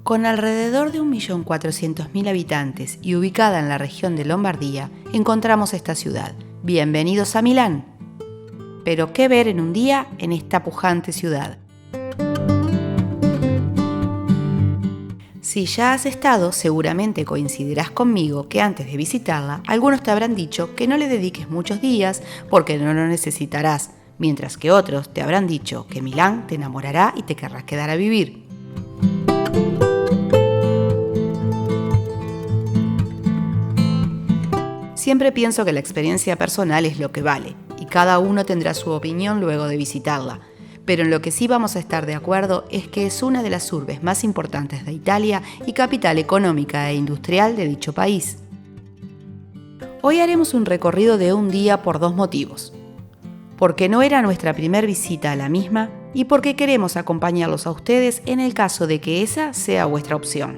Con alrededor de 1.400.000 habitantes y ubicada en la región de Lombardía, encontramos esta ciudad. Bienvenidos a Milán. Pero ¿qué ver en un día en esta pujante ciudad? Si ya has estado, seguramente coincidirás conmigo que antes de visitarla, algunos te habrán dicho que no le dediques muchos días porque no lo necesitarás, mientras que otros te habrán dicho que Milán te enamorará y te querrás quedar a vivir. Siempre pienso que la experiencia personal es lo que vale, y cada uno tendrá su opinión luego de visitarla. Pero en lo que sí vamos a estar de acuerdo es que es una de las urbes más importantes de Italia y capital económica e industrial de dicho país. Hoy haremos un recorrido de un día por dos motivos. Porque no era nuestra primera visita a la misma y porque queremos acompañarlos a ustedes en el caso de que esa sea vuestra opción.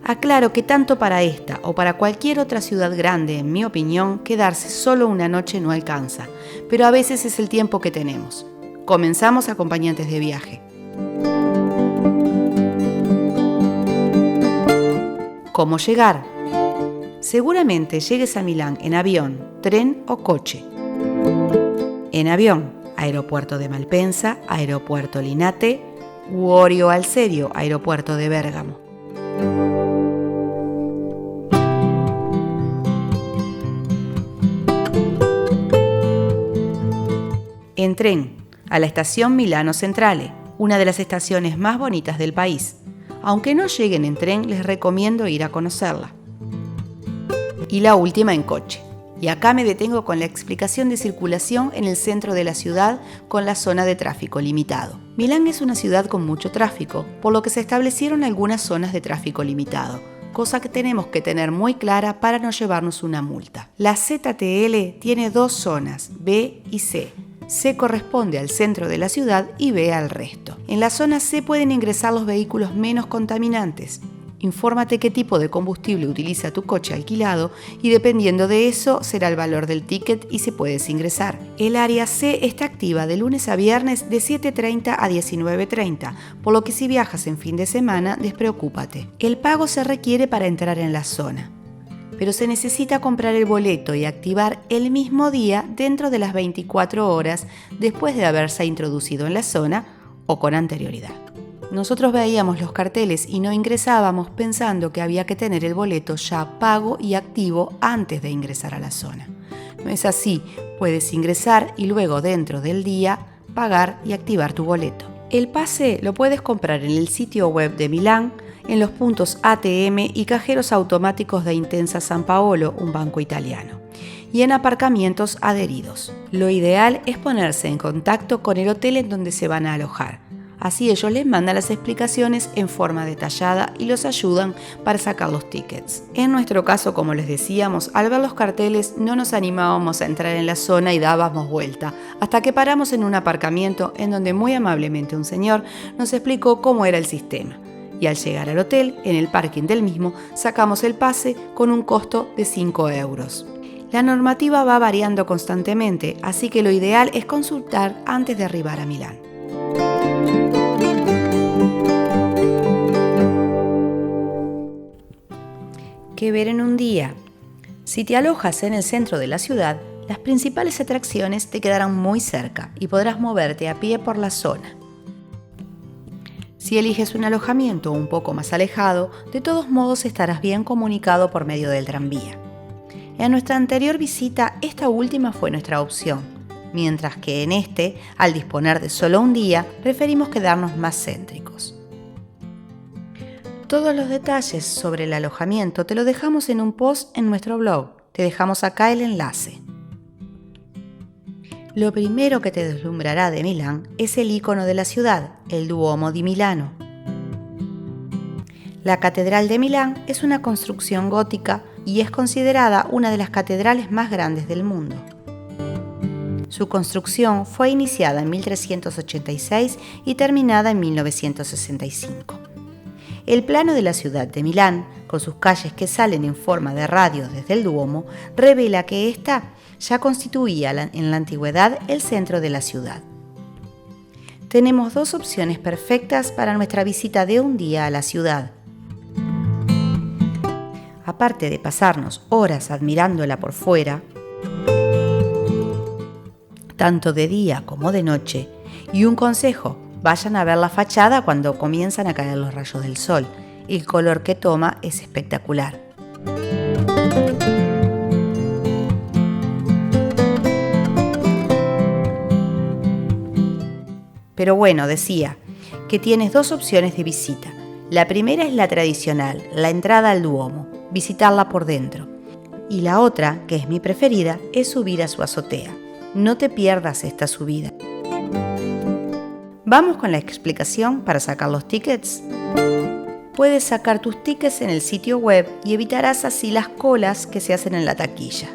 Aclaro que tanto para esta o para cualquier otra ciudad grande, en mi opinión, quedarse solo una noche no alcanza, pero a veces es el tiempo que tenemos. Comenzamos, acompañantes de viaje. ¿Cómo llegar? Seguramente llegues a Milán en avión, tren o coche. En avión, aeropuerto de Malpensa, aeropuerto Linate u Orio al Serio, aeropuerto de Bérgamo. En tren, a la estación Milano Centrale, una de las estaciones más bonitas del país. Aunque no lleguen en tren, les recomiendo ir a conocerla. Y la última en coche. Y acá me detengo con la explicación de circulación en el centro de la ciudad con la zona de tráfico limitado. Milán es una ciudad con mucho tráfico, por lo que se establecieron algunas zonas de tráfico limitado, cosa que tenemos que tener muy clara para no llevarnos una multa. La ZTL tiene dos zonas, B y C. C corresponde al centro de la ciudad y B al resto. En la zona C pueden ingresar los vehículos menos contaminantes. Infórmate qué tipo de combustible utiliza tu coche alquilado y dependiendo de eso será el valor del ticket y si puedes ingresar. El área C está activa de lunes a viernes de 7:30 a 19:30, por lo que si viajas en fin de semana, despreocúpate. El pago se requiere para entrar en la zona, pero se necesita comprar el boleto y activar el mismo día dentro de las 24 horas después de haberse introducido en la zona o con anterioridad. Nosotros veíamos los carteles y no ingresábamos pensando que había que tener el boleto ya pago y activo antes de ingresar a la zona. No es así, puedes ingresar y luego dentro del día pagar y activar tu boleto. El pase lo puedes comprar en el sitio web de Milán, en los puntos ATM y cajeros automáticos de Intesa San Paolo, un banco italiano, y en aparcamientos adheridos. Lo ideal es ponerse en contacto con el hotel en donde se van a alojar. Así ellos les mandan las explicaciones en forma detallada y los ayudan para sacar los tickets. En nuestro caso, como les decíamos, al ver los carteles no nos animábamos a entrar en la zona y dábamos vuelta, hasta que paramos en un aparcamiento en donde muy amablemente un señor nos explicó cómo era el sistema. Y al llegar al hotel, en el parking del mismo, sacamos el pase con un costo de 5 euros. La normativa va variando constantemente, así que lo ideal es consultar antes de arribar a Milán. ¿Qué ver en un día? Si te alojas en el centro de la ciudad, las principales atracciones te quedarán muy cerca y podrás moverte a pie por la zona. Si eliges un alojamiento un poco más alejado, de todos modos estarás bien comunicado por medio del tranvía. En nuestra anterior visita, esta última fue nuestra opción, mientras que en al disponer de solo un día, preferimos quedarnos más céntricos. Todos los detalles sobre el alojamiento te lo dejamos en un post en nuestro blog. Te dejamos acá el enlace. Lo primero que te deslumbrará de Milán es el icono de la ciudad, el Duomo di Milano. La Catedral de Milán es una construcción gótica y es considerada una de las catedrales más grandes del mundo. Su construcción fue iniciada en 1386 y terminada en 1965. El plano de la ciudad de Milán, con sus calles que salen en forma de radio desde el Duomo, revela que ésta ya constituía en la antigüedad el centro de la ciudad. tenemos 2 opciones perfectas para nuestra visita de un día a la ciudad. Aparte de pasarnos horas admirándola por fuera, tanto de día como de noche, y un consejo, vayan a ver la fachada cuando comienzan a caer los rayos del sol. El color que toma es espectacular. Pero bueno, decía que tienes 2 opciones de visita. La primera es la tradicional, la entrada al Duomo, visitarla por dentro. Y la otra, que es mi preferida, es subir a su azotea. No te pierdas esta subida. ¿Vamos con la explicación para sacar los tickets? Puedes sacar tus tickets en el sitio web y evitarás así las colas que se hacen en la taquilla.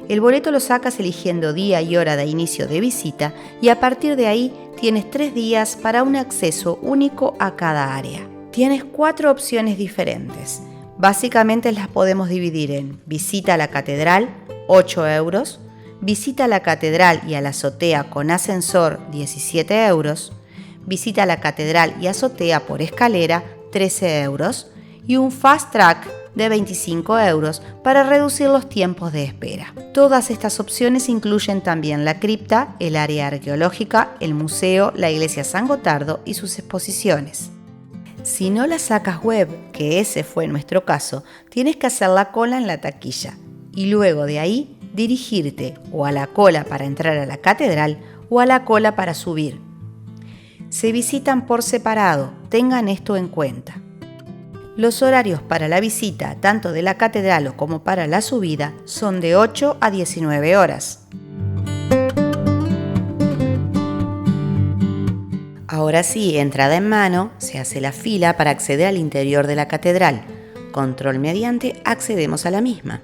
El boleto lo sacas eligiendo día y hora de inicio de visita y a partir de ahí tienes 3 días para un acceso único a cada área. Tienes 4 opciones diferentes. Básicamente las podemos dividir en visita a la catedral, 8 euros, visita a la catedral y a la azotea con ascensor, 17 euros, visita a la catedral y azotea por escalera, 13 euros, y un fast track de 25 euros para reducir los tiempos de espera. Todas estas opciones incluyen también la cripta, el área arqueológica, el museo, la iglesia San Gotardo y sus exposiciones. Si no la sacas web, que ese fue nuestro caso, tienes que hacer la cola en la taquilla y luego de ahí dirigirte o a la cola para entrar a la catedral o a la cola para subir. Se visitan por separado, tengan esto en cuenta. Los horarios para la visita, tanto de la catedral como para la subida, son de 8 a 19 horas. Ahora sí, entrada en mano, se hace la fila para acceder al interior de la catedral. Control mediante, accedemos a la misma.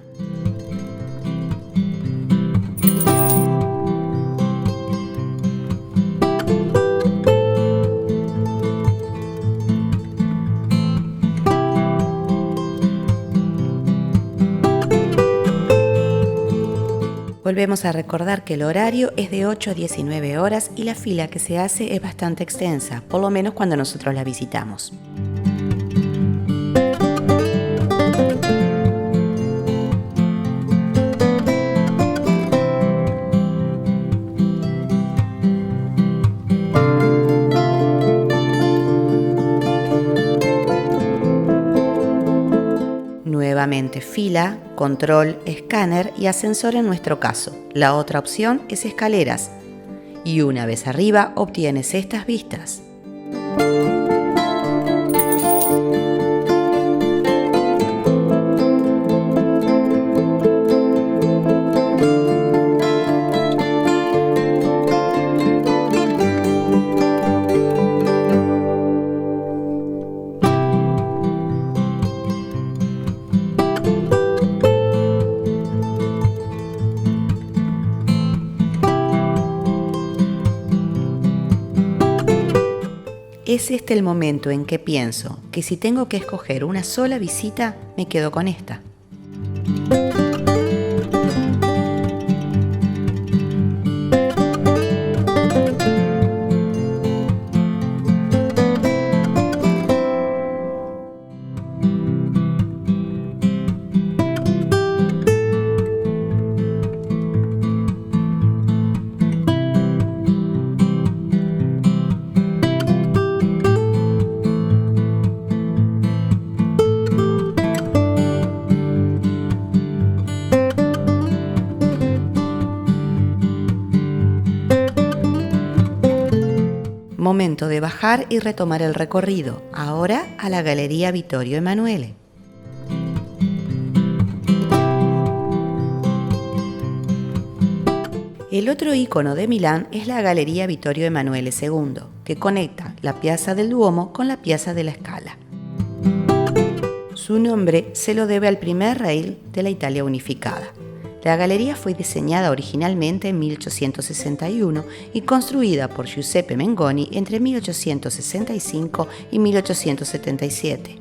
Volvemos a recordar que el horario es de 8 a 19 horas y la fila que se hace es bastante extensa, por lo menos cuando nosotros la visitamos. Nuevamente fila, control, escáner y ascensor en nuestro caso. La otra opción es escaleras. Y una vez arriba obtienes estas vistas. Es este el momento en que pienso que si tengo que escoger una sola visita, me quedo con esta. Momento de bajar y retomar el recorrido, ahora a la Galería Vittorio Emanuele. El otro icono de Milán es la Galería Vittorio Emanuele II, que conecta la Piazza del Duomo con la Piazza della Scala. Su nombre se lo debe al primer rey de la Italia unificada. La galería fue diseñada originalmente en 1861 y construida por Giuseppe Mengoni entre 1865 y 1877.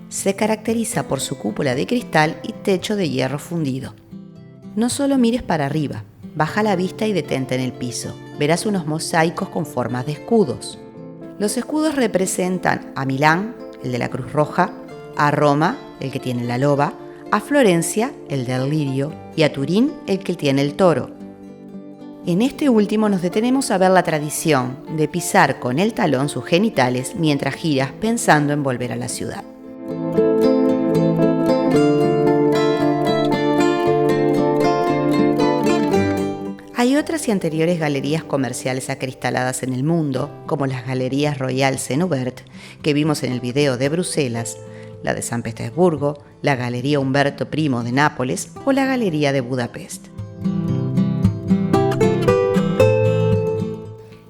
Se caracteriza por su cúpula de cristal y techo de hierro fundido. No solo mires para arriba, Baja la vista y detente en el piso. Verás unos mosaicos con formas de escudos. Los escudos representan a Milán, el de la Cruz Roja, a Roma, el que tiene la loba, a Florencia, el del lirio, y a Turín, el que tiene el toro. En este último nos detenemos a ver la tradición de pisar con el talón sus genitales mientras giras pensando en volver a la ciudad. Hay otras y anteriores galerías comerciales acristaladas en el mundo, como las Galerías Royal Saint-Hubert, que vimos en el video de Bruselas, la de San Petersburgo, la Galería Umberto I de Nápoles o la Galería de Budapest.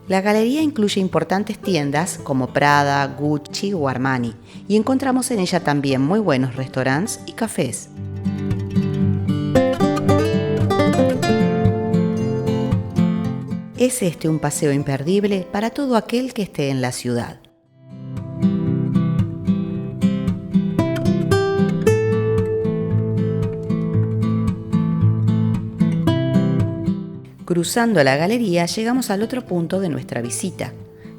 La galería incluye importantes tiendas como Prada, Gucci o Armani, y encontramos en ella también muy buenos restaurantes y cafés. Es este un paseo imperdible para todo aquel que esté en la ciudad. Cruzando la galería llegamos al otro punto de nuestra visita.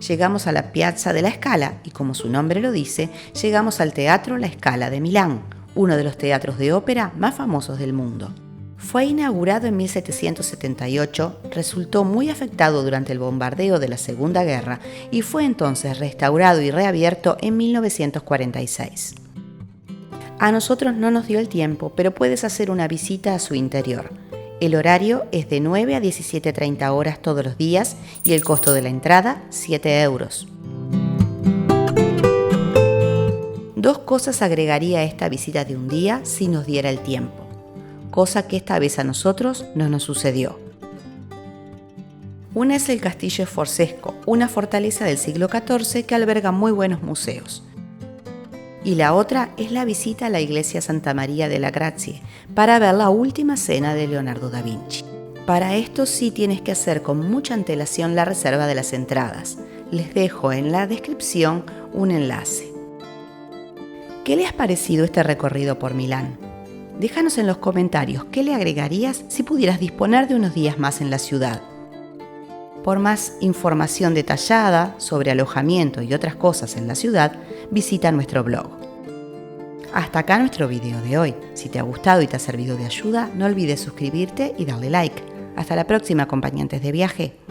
Llegamos a la Piazza de la Scala y, como su nombre lo dice, llegamos al Teatro La Scala de Milán, uno de los teatros de ópera más famosos del mundo. Fue inaugurado en 1778, resultó muy afectado durante el bombardeo de la Segunda Guerra y fue entonces restaurado y reabierto en 1946. A nosotros no nos dio el tiempo, pero puedes hacer una visita a su interior. El horario es de 9 a 17:30 horas todos los días y el costo de la entrada, 7 euros. Dos cosas agregaría a esta visita de un día si nos diera el tiempo, cosa que esta vez a nosotros no nos sucedió. Una es el Castillo Sforzesco, una fortaleza del siglo XIV que alberga muy buenos museos. Y la otra es la visita a la iglesia Santa María della Grazie para ver la última cena de Leonardo da Vinci. Para esto sí tienes que hacer con mucha antelación la reserva de las entradas. Les dejo en la descripción un enlace. ¿Qué le has parecido este recorrido por Milán? Déjanos en los comentarios qué le agregarías si pudieras disponer de unos días más en la ciudad. Por más información detallada sobre alojamiento y otras cosas en la ciudad, visita nuestro blog. Hasta acá nuestro video de hoy. Si te ha gustado y te ha servido de ayuda, no olvides suscribirte y darle like. Hasta la próxima, acompañantes de viaje.